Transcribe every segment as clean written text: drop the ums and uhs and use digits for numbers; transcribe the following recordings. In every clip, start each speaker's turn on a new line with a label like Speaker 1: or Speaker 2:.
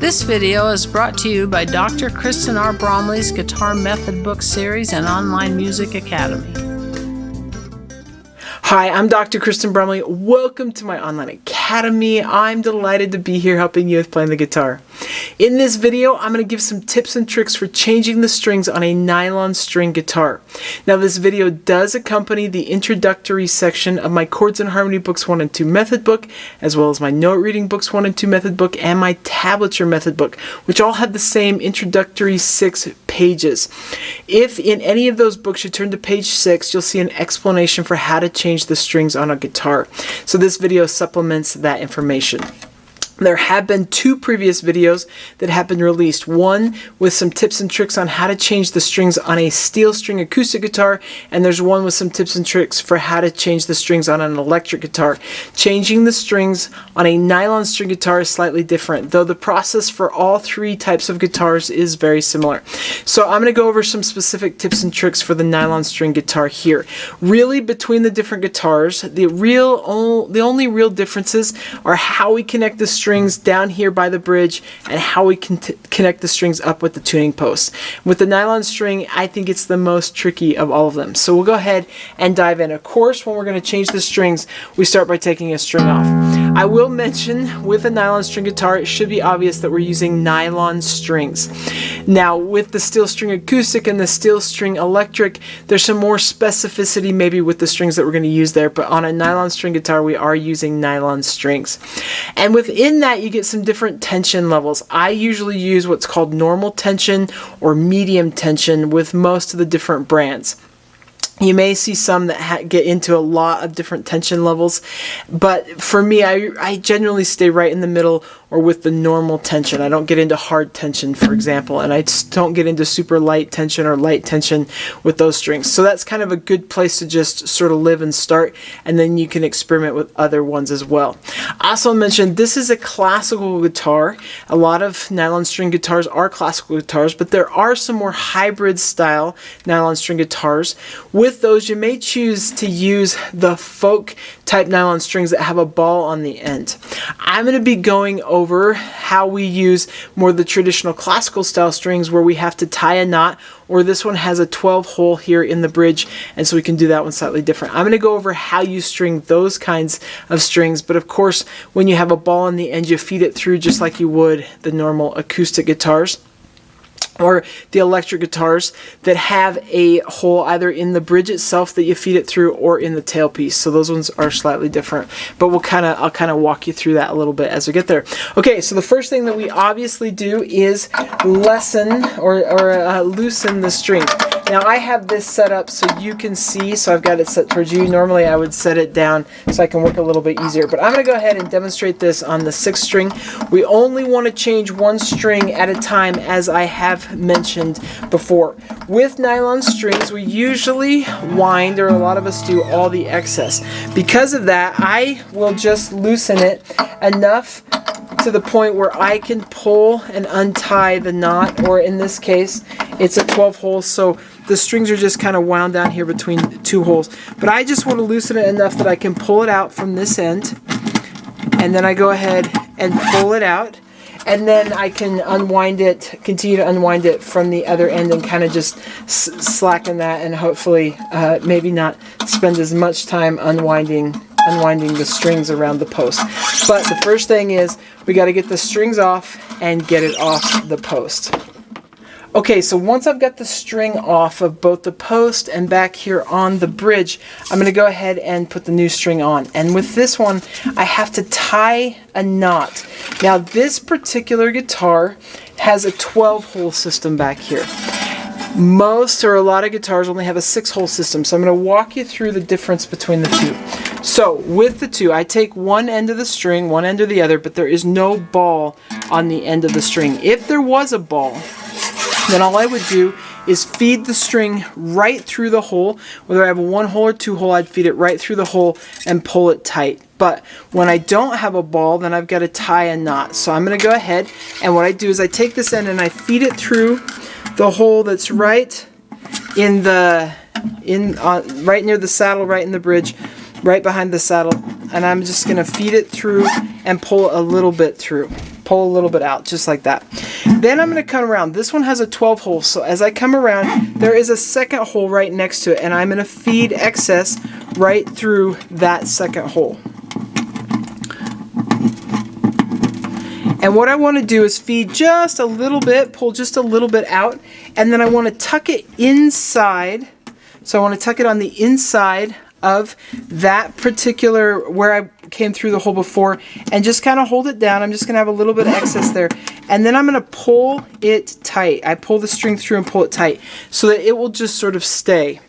Speaker 1: This video is brought to you by Dr. Kristen R. Bromley's Guitar Method Book Series and Online Music Academy.
Speaker 2: Hi, I'm Dr. Kristen Bromley. Welcome to my online academy. I'm delighted to be here helping you with playing the guitar. In this video, I'm going to give some tips and tricks for changing the strings on a nylon string guitar. Now, this video does accompany the introductory section of my Chords and Harmony Books 1 and 2 Method Book, as well as my Note Reading Books 1 and 2 Method Book and my Tablature Method Book, which all have the same introductory 6 pages. If in any of those books you turn to page 6, you'll see an explanation for how to change the strings on a guitar. So this video supplements that information. There have been 2 previous videos that have been released. One with some tips and tricks on how to change the strings on a steel string acoustic guitar, and there's one with some tips and tricks for how to change the strings on an electric guitar. Changing the strings on a nylon string guitar is slightly different, though the process for all 3 types of guitars is very similar. So I'm going to go over some specific tips and tricks for the nylon string guitar here. Really, between the different guitars, the only real differences are how we connect the strings down here by the bridge and how we can connect the strings up with the tuning posts. With the nylon string, I think it's the most tricky of all of them. So we'll go ahead and dive in. Of course, when we're going to change the strings, we start by taking a string off. I will mention with a nylon string guitar, it should be obvious that we're using nylon strings. Now, with the steel string acoustic and the steel string electric, there's some more specificity maybe with the strings that we're going to use there, but on a nylon string guitar, we are using nylon strings. And within that, you get some different tension levels. I usually use what's called normal tension or medium tension with most of the different brands. You may see some that get into a lot of different tension levels, but for me, I generally stay right in the middle or with the normal tension. I don't get into hard tension, for example, and I don't get into super light tension or light tension with those strings. So that's kind of a good place to just sort of live and start, and then you can experiment with other ones as well. I also mentioned this is a classical guitar. A lot of nylon string guitars are classical guitars, but there are some more hybrid style nylon string guitars. With those, you may choose to use the folk type nylon strings that have a ball on the end. I'm going to be going over how we use more of the traditional classical style strings where we have to tie a knot, or this one has a 12 hole here in the bridge, and so we can do that one slightly different. I'm going to go over how you string those kinds of strings, but of course when you have a ball on the end, you feed it through just like you would the normal acoustic guitars or the electric guitars that have a hole either in the bridge itself that you feed it through or in the tailpiece. So those ones are slightly different, but I'll kind of walk you through that a little bit as we get there. Okay, so the first thing that we obviously do is loosen the string. Now I have this set up so you can see, so I've got it set towards you. Normally I would set it down so I can work a little bit easier, but I'm going to go ahead and demonstrate this on the 6th string. We only want to change one string at a time, as I have mentioned before. With nylon strings, we usually wind, or a lot of us do, all the excess. Because of that, I will just loosen it enough to the point where I can pull and untie the knot, or in this case, it's a 12 hole, so the strings are just kind of wound down here between 2 holes. But I just want to loosen it enough that I can pull it out from this end, and then I go ahead and pull it out, and then I can unwind it, continue to unwind it from the other end, and kind of just slacken that, and hopefully maybe not spend as much time unwinding the strings around the post. But the first thing is we got to get the strings off and get it off the post. Okay, so once I've got the string off of both the post and back here on the bridge, I'm going to go ahead and put the new string on. And with this one, I have to tie a knot. Now, this particular guitar has a 12-hole system back here. Most or a lot of guitars only have a 6-hole system, so I'm going to walk you through the difference between the 2. So with the 2, I take one end of the string, one end or the other, but there is no ball on the end of the string. If there was a ball, then all I would do is feed the string right through the hole. Whether I have a 1 hole or 2 hole, I'd feed it right through the hole and pull it tight. But when I don't have a ball, then I've got to tie a knot. So I'm going to go ahead, and what I do is I take this end and I feed it through the hole that's right in right near the saddle, right in the bridge, right behind the saddle. and I'm just going to feed it through and pull a little bit through. Pull a little bit out, just like that. Then I'm going to come around. This one has a 12 hole, so as I come around, there is a second hole right next to it, and I'm going to feed excess right through that second hole. And what I want to do is feed just a little bit, pull just a little bit out, and then I want to tuck it inside. So I want to tuck it on the inside of that particular, where I came through the hole before, and just kind of hold it down. I'm just going to have a little bit of excess there, and then I'm going to pull it tight. I pull the string through and pull it tight so that it will just sort of stay.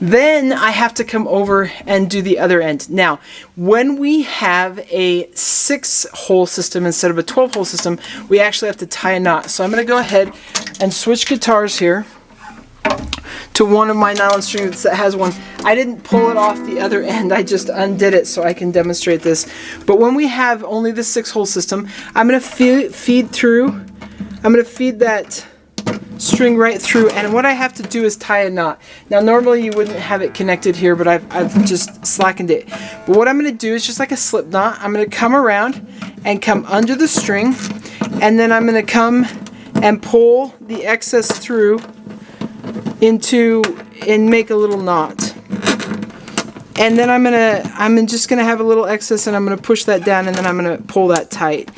Speaker 2: Then I have to come over and do the other end. Now, when we have a 6-hole system instead of a 12-hole system, we actually have to tie a knot. So I'm going to go ahead and switch guitars here to one of my nylon strings that has one. I didn't pull it off the other end, I just undid it so I can demonstrate this. But when we have only the 6-hole system, I'm going to feed through. I'm going to feed that string right through, and what I have to do is tie a knot. Now normally you wouldn't have it connected here, but I've just slackened it. But what I'm going to do is just like a slip knot. I'm going to come around and come under the string, and then I'm going to come and pull the excess through into and make a little knot. And then I'm just gonna have a little excess, and I'm gonna push that down, and then I'm gonna pull that tight.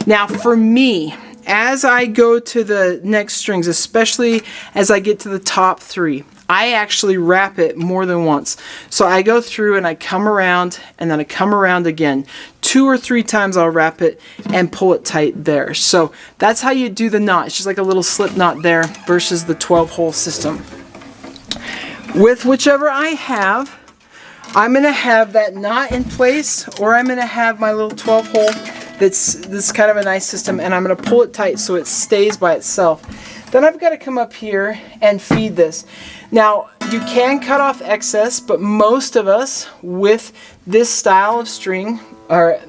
Speaker 2: Now for me, as I go to the next strings, especially as I get to the top 3, I actually wrap it more than once. So I go through and I come around, and then I come around again. 2 or 3 times I'll wrap it and pull it tight there. So that's how you do the knot. It's just like a little slip knot there versus the 12-hole system. With whichever I have, I'm going to have that knot in place, or I'm going to have my little 12-hole that's kind of a nice system, and I'm going to pull it tight so it stays by itself. Then I've got to come up here and feed this. Now, you can cut off excess, but most of us with this style of string, or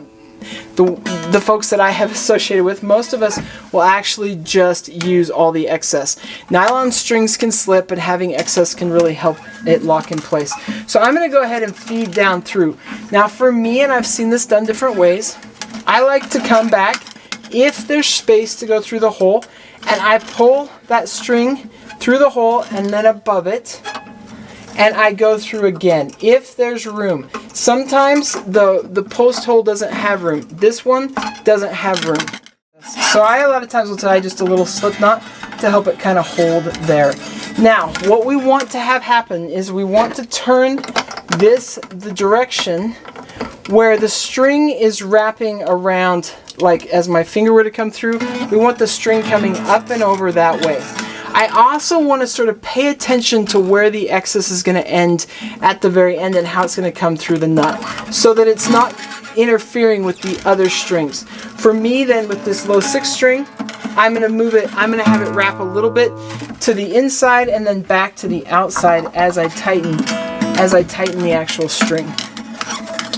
Speaker 2: the folks that I have associated with, most of us will actually just use all the excess. Nylon strings can slip, and having excess can really help it lock in place. So I'm going to go ahead and feed down through. Now for me, and I've seen this done different ways, I like to come back if there's space to go through the hole, and I pull that string through the hole and then above it, and I go through again if there's room. Sometimes the post hole doesn't have room. This one doesn't have room. So I a lot of times will tie just a little slip knot to help it kind of hold there. Now, what we want to have happen is we want to turn this the direction where the string is wrapping around, like as my finger were to come through. We want the string coming up and over that way. I also want to sort of pay attention to where the excess is going to end at the very end and how it's going to come through the nut, so that it's not interfering with the other strings. For me then, with this low 6 string, I'm going to move it, I'm going to have it wrap a little bit to the inside and then back to the outside as I tighten the actual string.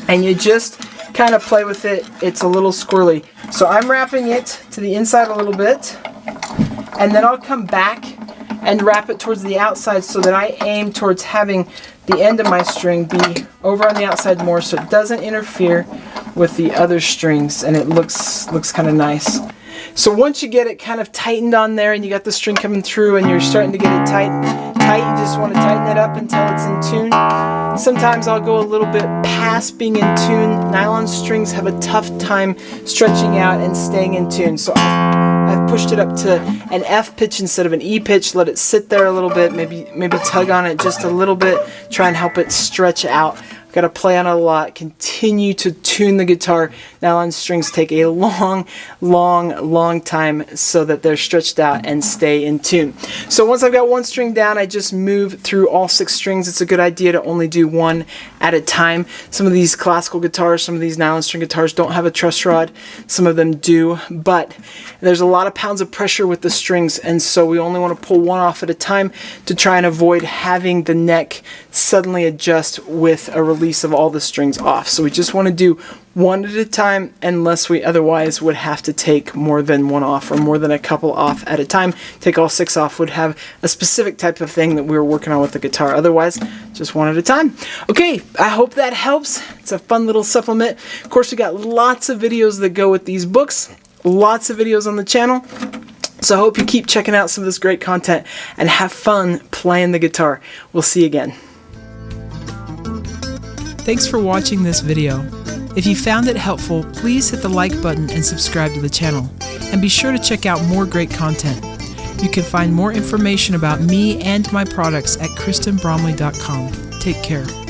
Speaker 2: And you just kind of play with it. It's a little squirrely. So I'm wrapping it to the inside a little bit, and then I'll come back and wrap it towards the outside so that I aim towards having the end of my string be over on the outside more, so it doesn't interfere with the other strings, and it looks kind of nice. So once you get it kind of tightened on there and you got the string coming through and you're starting to get it tight, you just want to tighten it up until it's in tune. Sometimes I'll go a little bit past being in tune. Nylon strings have a tough time stretching out and staying in tune. So I've pushed it up to an F pitch instead of an E pitch. Let it sit there a little bit, maybe tug on it just a little bit, try and help it stretch out. Got to play on it a lot, continue to tune the guitar. Nylon strings take a long time so that they're stretched out and stay in tune. So once I've got one string down, I just move through all 6 strings. It's a good idea to only do one at a time. Some of these classical guitars, some of these nylon string guitars don't have a truss rod. Some of them do, but there's a lot of pounds of pressure with the strings, and so we only want to pull one off at a time to try and avoid having the neck suddenly adjust with a release of all the strings off. So we just want to do one at a time, unless we otherwise would have to take more than one off or more than a couple off at a time. Take all 6 off would have a specific type of thing that we were working on with the guitar. Otherwise, just one at a time. Okay, I hope that helps. It's a fun little supplement. Of course, we got lots of videos that go with these books. Lots of videos on the channel. So I hope you keep checking out some of this great content and have fun playing the guitar. We'll see you again. Thanks for watching this video. If you found it helpful, please hit the like button and subscribe to the channel. And be sure to check out more great content. You can find more information about me and my products at kristenbromley.com. Take care.